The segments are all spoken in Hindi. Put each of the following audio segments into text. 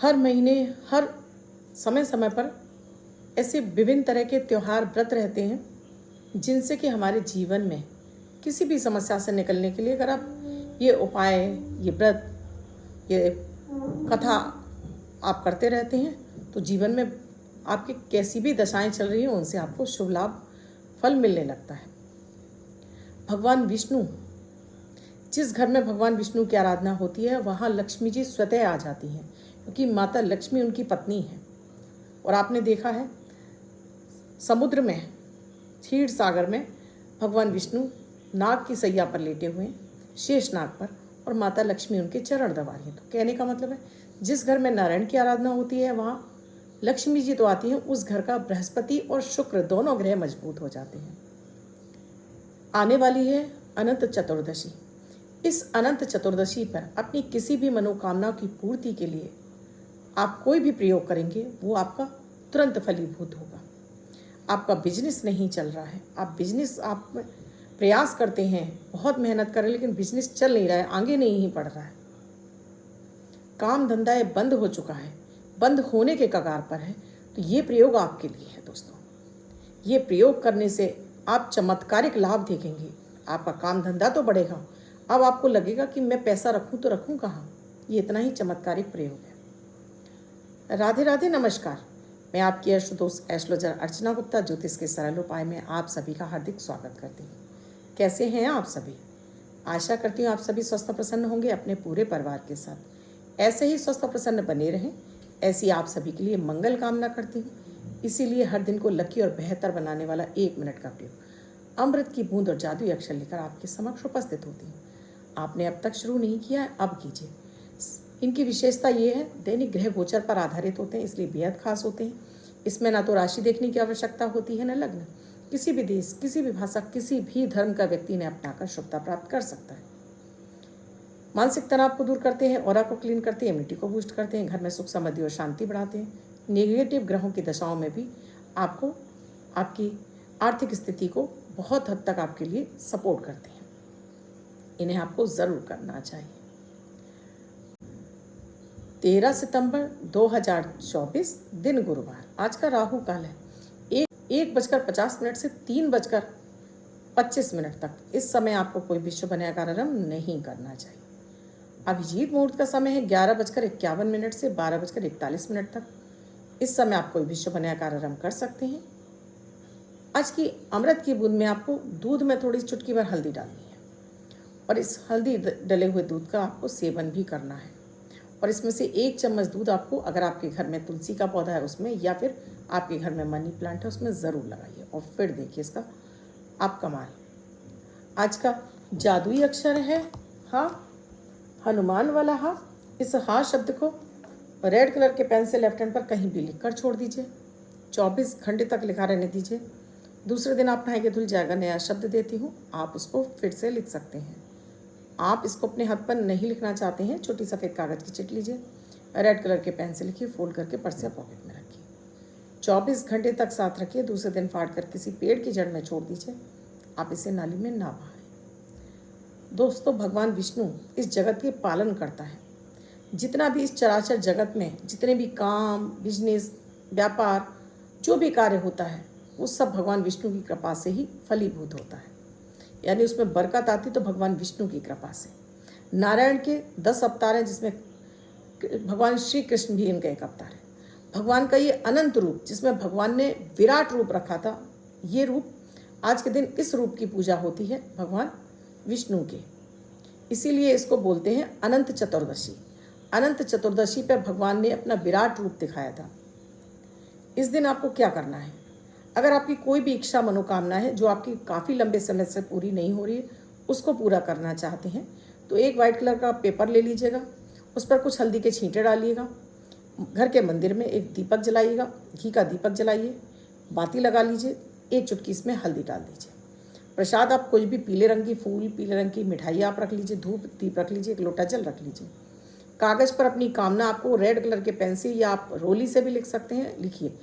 हर महीने, हर समय समय पर ऐसे विभिन्न तरह के त्योहार, व्रत रहते हैं जिनसे कि हमारे जीवन में किसी भी समस्या से निकलने के लिए अगर आप ये उपाय, ये व्रत, ये कथा आप करते रहते हैं तो जीवन में आपकी कैसी भी दशाएं चल रही हैं उनसे आपको शुभ लाभ फल मिलने लगता है। भगवान विष्णु, जिस घर में भगवान विष्णु की आराधना होती है वहाँ लक्ष्मी जी स्वतः आ जाती हैं, क्योंकि माता लक्ष्मी उनकी पत्नी है। और आपने देखा है समुद्र में, क्षीर सागर में भगवान विष्णु नाग की सैया पर लेटे हुए हैं, शेष नाग पर, और माता लक्ष्मी उनके चरण दबा रही हैं। तो कहने का मतलब है जिस घर में नारायण की आराधना होती है वहाँ लक्ष्मी जी तो आती हैं, उस घर का बृहस्पति और शुक्र दोनों ग्रह मजबूत हो जाते हैं। आने वाली है अनंत चतुर्दशी। इस अनंत चतुर्दशी पर अपनी किसी भी मनोकामना की पूर्ति के लिए आप कोई भी प्रयोग करेंगे वो आपका तुरंत फलीभूत होगा। आपका बिजनेस नहीं चल रहा है, आप प्रयास करते हैं, बहुत मेहनत करें, लेकिन बिजनेस चल नहीं रहा है, आगे नहीं बढ़ रहा है, काम धंधा ये बंद हो चुका है, बंद होने के कगार पर है, तो ये प्रयोग आपके लिए है दोस्तों। ये प्रयोग करने से आप चमत्कारिक लाभ देखेंगे। आपका काम धंधा तो बढ़ेगा, अब आपको लगेगा कि मैं पैसा रखूं तो रखूं कहाँ। ये इतना ही चमत्कारिक प्रयोग है। राधे राधे, नमस्कार। मैं आपकी दोस्त एस्ट्रोलॉजर अर्चना गुप्ता ज्योतिष के सरल उपाय में आप सभी का हार्दिक स्वागत करती हूँ। कैसे हैं आप सभी? आशा करती हूँ आप सभी स्वस्थ प्रसन्न होंगे अपने पूरे परिवार के साथ। ऐसे ही स्वस्थ प्रसन्न बने रहें, ऐसी आप सभी के लिए मंगल कामना करती हूँ। इसीलिए हर दिन को लकी और बेहतर बनाने वाला 1 मिनट का प्रयोग अमृत की बूंद और जादुई अक्षर लेकर आपके समक्ष उपस्थित होती हूँ। आपने अब तक शुरू नहीं किया है, अब कीजिए। इनकी विशेषता ये है, दैनिक ग्रह गोचर पर आधारित होते हैं, इसलिए बेहद खास होते हैं। इसमें ना तो राशि देखने की आवश्यकता होती है, न लग्न। किसी भी देश, किसी भी भाषा, किसी भी धर्म का व्यक्ति ने अपनाकर शुभता प्राप्त कर सकता है। मानसिक तनाव को दूर करते हैं, ऑरा को क्लीन करते हैं, इम्यूनिटी को बूस्ट करते हैं, घर में सुख समृद्धि और शांति बढ़ाते हैं। नेगेटिव ग्रहों की दशाओं में भी आपको आपकी आर्थिक स्थिति को बहुत हद तक आपके लिए सपोर्ट करते हैं। इन्हें आपको ज़रूर करना चाहिए। 13 सितंबर 2024 दिन गुरुवार। आज का राहु काल है 1:50 से 3:25 तक। इस समय आपको कोई भी शुभ नया कार्यक्रम नहीं करना चाहिए। अभिजीत मुहूर्त का समय है 11:51 से 12:41 तक। इस समय आप कोई भी शुभ नया कार्यक्रम कर सकते हैं। आज की अमृत की बूंद में आपको दूध में थोड़ी चुटकी भर हल्दी डालनी है और इस हल्दी डले हुए दूध का आपको सेवन भी करना है। और इसमें से 1 चम्मच दूध आपको, अगर आपके घर में तुलसी का पौधा है उसमें, या फिर आपके घर में मनी प्लांट है उसमें ज़रूर लगाइए और फिर देखिए इसका आप कमाल। आज का जादुई अक्षर है हा, हनुमान वाला हा। इस हा शब्द को रेड कलर के पेन से लेफ्ट हैंड पर कहीं भी लिखकर छोड़ दीजिए। 24 घंटे तक लिखा रहने दीजिए। दूसरे दिन आप नहाएंगे धुल जाएगा। नया शब्द देती हूँ, आप उसको फिर से लिख सकते हैं। आप इसको अपने हाथ पर नहीं लिखना चाहते हैं, छोटी सफ़ेद कागज़ की चिट लीजिए, रेड कलर के पेन से लिखिए, फोल्ड करके पर्स या पॉकेट में रखिए। 24 घंटे तक साथ रखिए। दूसरे दिन फाड़ कर किसी पेड़ की जड़ में छोड़ दीजिए। आप इसे नाली में ना बहाएं। दोस्तों, भगवान विष्णु इस जगत के पालन करता है। जितना भी इस चराचर जगत में जितने भी काम, बिजनेस, व्यापार, जो भी कार्य होता है वो सब भगवान विष्णु की कृपा से ही फलीभूत होता है। यानी उसमें बरकत आती तो भगवान विष्णु की कृपा से। नारायण के 10 अवतार हैं, जिसमें भगवान श्री कृष्ण भी इनका एक अवतार है। भगवान का ये अनंत रूप, जिसमें भगवान ने विराट रूप रखा था, ये रूप आज के दिन इस रूप की पूजा होती है भगवान विष्णु के। इसीलिए इसको बोलते हैं अनंत चतुर्दशी। अनंत चतुर्दशी पर भगवान ने अपना विराट रूप दिखाया था। इस दिन आपको क्या करना है? अगर आपकी कोई भी इच्छा, मनोकामना है जो आपकी काफ़ी लंबे समय से पूरी नहीं हो रही है, उसको पूरा करना चाहते हैं, तो एक वाइट कलर का पेपर ले लीजिएगा, उस पर कुछ हल्दी के छींटे डालिएगा, घर के मंदिर में एक दीपक जलाइएगा, घी का दीपक जलाइए, बाती लगा लीजिए, 1 चुटकी इसमें हल्दी डाल दीजिए। प्रसाद आप कुछ भी, पीले रंग की फूल, पीले रंग की मिठाई आप रख लीजिए, धूप दीप रख लीजिए, 1 लोटा जल रख लीजिए। कागज़ पर अपनी कामना आपको रेड कलर के पेन से या आप रोली से भी लिख सकते हैं, लिखिए।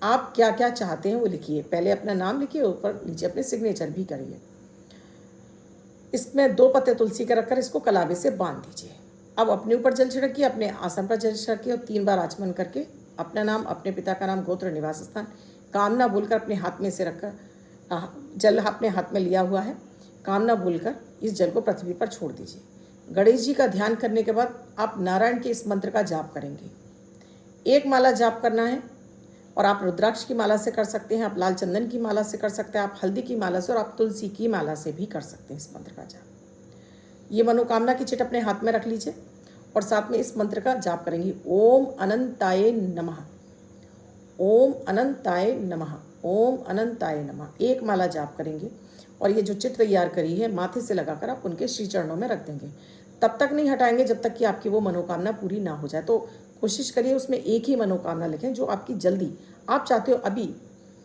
आप क्या क्या चाहते हैं वो लिखिए। पहले अपना नाम लिखिए, ऊपर नीचे अपने सिग्नेचर भी करिए। इसमें 2 पत्ते तुलसी के रखकर इसको कलावे से बांध दीजिए। अब अपने ऊपर जल छिड़किए, अपने आसन पर जल छिड़किए और 3 बार आचमन करके अपना नाम, अपने पिता का नाम, गोत्र, निवास स्थान, कामना बोलकर अपने हाथ में से रखकर, जल अपने हाथ में लिया हुआ है, कामना बोलकर इस जल को पृथ्वी पर छोड़ दीजिए। गणेश जी का ध्यान करने के बाद आप नारायण के इस मंत्र का जाप करेंगे। 1 माला जाप करना है और आप रुद्राक्ष की माला से कर सकते हैं, आप लाल चंदन की माला से कर सकते हैं, आप हल्दी की माला से और आप तुलसी की माला से भी कर सकते हैं इस मंत्र का जाप। ये मनोकामना की चिट अपने हाथ में रख लीजिए और साथ में इस मंत्र का जाप करेंगे। ओम अनंताय नमः, ओम अनंताय नमः, ओम अनंताय नमः। 1 माला जाप करेंगे और ये जो चित्र तैयार करी है माथे से लगाकर आप उनके श्री चरणों में रख देंगे। तब तक नहीं हटाएंगे जब तक कि आपकी वो मनोकामना पूरी ना हो जाए। तो कोशिश करिए उसमें एक ही मनोकामना लिखें जो आपकी जल्दी आप चाहते हो अभी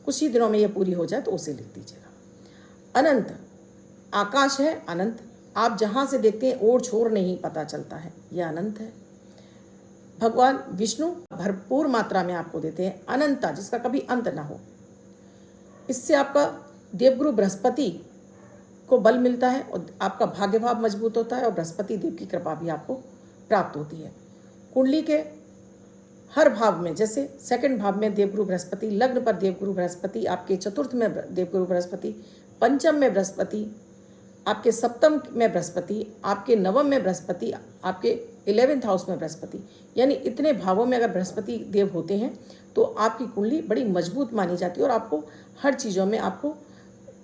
कुछ ही दिनों में ये पूरी हो जाए, तो उसे लिख दीजिएगा। अनंत आकाश है, अनंत आप जहाँ से देखते हैं ओर छोर नहीं पता चलता है, यह अनंत है। भगवान विष्णु भरपूर मात्रा में आपको देते हैं, अनंता जिसका कभी अंत ना हो। इससे आपका देवगुरु बृहस्पति को बल मिलता है और आपका भाग्य भाव मजबूत होता है और बृहस्पति देव की कृपा भी आपको प्राप्त होती है। कुंडली के हर भाव में, जैसे 2nd भाव में देवगुरु बृहस्पति, लग्न पर देवगुरु बृहस्पति, आपके 4th में देवगुरु बृहस्पति, 5th में बृहस्पति, आपके 7th में बृहस्पति, आपके 9th में बृहस्पति, आपके 11th हाउस में बृहस्पति, यानी इतने भावों में अगर बृहस्पति देव होते हैं तो आपकी कुंडली बड़ी मजबूत मानी जाती है और आपको हर चीज़ों में, आपको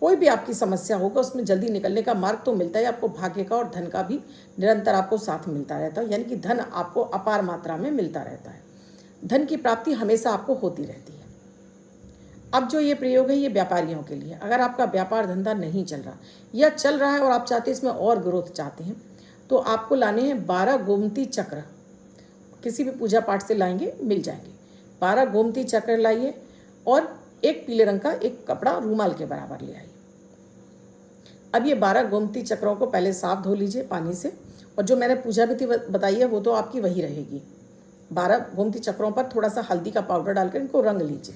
कोई भी आपकी समस्या होगा उसमें जल्दी निकलने का मार्ग तो मिलता है। आपको भाग्य का और धन का भी निरंतर आपको साथ मिलता रहता है, यानी कि धन आपको अपार मात्रा में मिलता रहता है। धन की प्राप्ति हमेशा आपको होती रहती है। अब जो ये प्रयोग है ये व्यापारियों के लिए। अगर आपका व्यापार धंधा नहीं चल रहा या चल रहा है और आप चाहते हैं इसमें और ग्रोथ चाहते हैं, तो आपको लाने हैं 12 गोमती चक्र। किसी भी पूजा पाठ से लाएंगे, मिल जाएंगे। 12 गोमती चक्र लाइए और एक पीले रंग का एक कपड़ा रूमाल के बराबर ले आइए। अब ये 12 गोमती चक्रों को पहले साफ धो लीजिए पानी से, और जो मैंने पूजा विधि बताई है वो तो आपकी वही रहेगी। 12 गोमती चक्रों पर थोड़ा सा हल्दी का पाउडर डालकर इनको रंग लीजिए,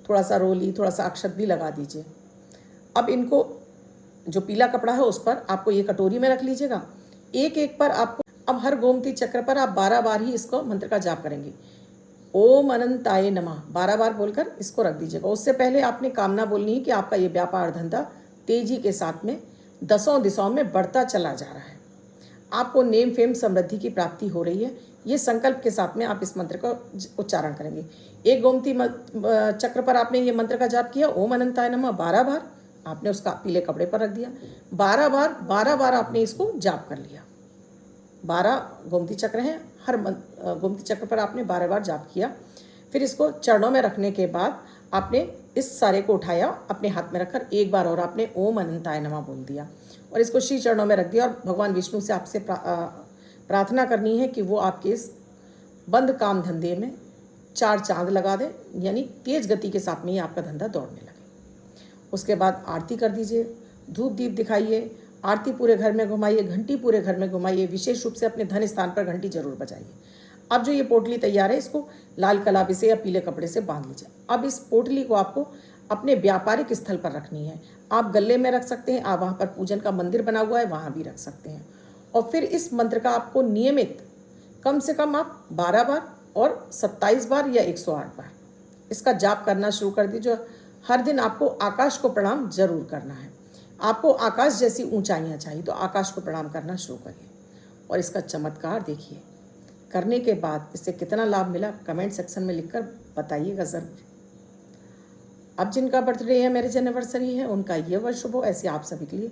थोड़ा सा रोली, थोड़ा सा अक्षत भी लगा दीजिए। अब इनको जो पीला कपड़ा है उस पर आपको ये कटोरी में रख लीजिएगा। एक एक पर आपको, अब हर गोमती चक्र पर आप 12 बार ही इसको मंत्र का जाप करेंगे। ओम अनंताय नमः 12 बार बोलकर इसको रख दीजिएगा। उससे पहले आपने कामना बोलनी है कि आपका ये व्यापार धंधा तेजी के साथ में 10 दिशाओं में बढ़ता चला जा रहा है, आपको नेम फेम समृद्धि की प्राप्ति हो रही है। ये संकल्प के साथ में आप इस मंत्र का उच्चारण करेंगे। एक गोमती चक्र पर आपने ये मंत्र का जाप किया, ओम अनंताय नमः 12 बार, आपने उसका पीले कपड़े पर रख दिया। 12 बार आपने इसको जाप कर लिया। 12 गोमती चक्र हैं, हर गोमती चक्र पर आपने 12 बार जाप किया। फिर इसको चरणों में रखने के बाद आपने इस सारे को उठाया, अपने हाथ में रखकर एक बार और आपने ओम अनंताय नमः बोल दिया और इसको श्री चरणों में रख दिया। और भगवान विष्णु से आपसे प्रार्थना करनी है कि वो आपके इस बंद काम धंधे में 4 चांद लगा दे, यानी तेज गति के साथ में ही आपका धंधा दौड़ने लगे। उसके बाद आरती कर दीजिए, धूप दीप दिखाइए, आरती पूरे घर में घुमाइए, घंटी पूरे घर में घुमाइए, विशेष रूप से अपने धन स्थान पर घंटी जरूर बजाइए। अब जो ये पोटली तैयार है इसको लाल कलाबी से या पीले कपड़े से बांध लीजिए। अब इस पोटली को आपको अपने व्यापारिक स्थल पर रखनी है। आप गले में रख सकते हैं, आप वहाँ पर पूजन का मंदिर बना हुआ है वहाँ भी रख सकते हैं। और फिर इस मंत्र का आपको नियमित कम से कम आप 12 बार और 27 बार या 108 बार इसका जाप करना शुरू कर दीजिए। हर दिन आपको आकाश को प्रणाम जरूर करना है। आपको आकाश जैसी ऊंचाइयां चाहिए तो आकाश को प्रणाम करना शुरू करिए और इसका चमत्कार देखिए। करने के बाद इससे कितना लाभ मिला कमेंट सेक्शन में लिखकर बताइएगा ज़रूर। अब जिनका बर्थडे है, मैरिज एनिवर्सरी है, उनका ये वर्ष शुभ हो, ऐसे आप सभी के लिए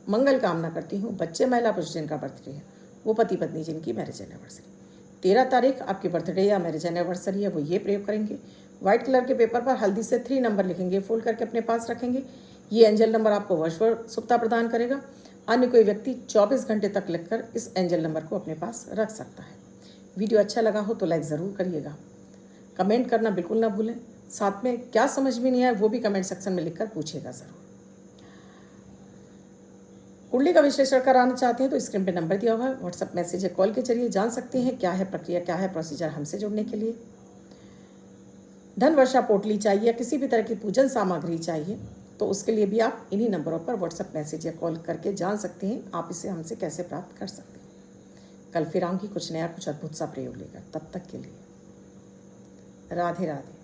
मंगल कामना करती हूँ। बच्चे महिला पुरुष जिनका बर्थडे है, वो पति पत्नी जिनकी मैरिज एनिवर्सरी 13 तारीख आपकी बर्थडे या मैरिज एनिवर्सरी है, वो ये प्रयोग करेंगे। व्हाइट कलर के पेपर पर हल्दी से 3 नंबर लिखेंगे, फोल्ड करके अपने पास रखेंगे। ये एंजल नंबर आपको वर्ष भर शुभता प्रदान करेगा। अन्य कोई व्यक्ति 24 घंटे तक लिखकर इस एंजल नंबर को अपने पास रख सकता है। वीडियो अच्छा लगा हो तो लाइक ज़रूर करिएगा, कमेंट करना बिल्कुल ना भूलें। साथ में क्या समझ में नहीं आया वो भी कमेंट सेक्शन में लिखकर पूछिएगा ज़रूर। कुंडली का विश्लेषण कराना चाहते हैं तो स्क्रीन पे नंबर दिया हुआ है, व्हाट्सएप मैसेज या कॉल के जरिए जान सकते हैं क्या है प्रक्रिया, क्या है प्रोसीजर हमसे जुड़ने के लिए। धन वर्षा पोटली चाहिए या किसी भी तरह की पूजन सामग्री चाहिए तो उसके लिए भी आप इन्हीं नंबरों पर व्हाट्सएप मैसेज या कॉल करके जान सकते हैं आप इसे हमसे कैसे प्राप्त कर सकते हैं। कल फिर आऊँगी कुछ नया कुछ अद्भुत सा प्रयोग लेकर। तब तक के लिए राधे राधे।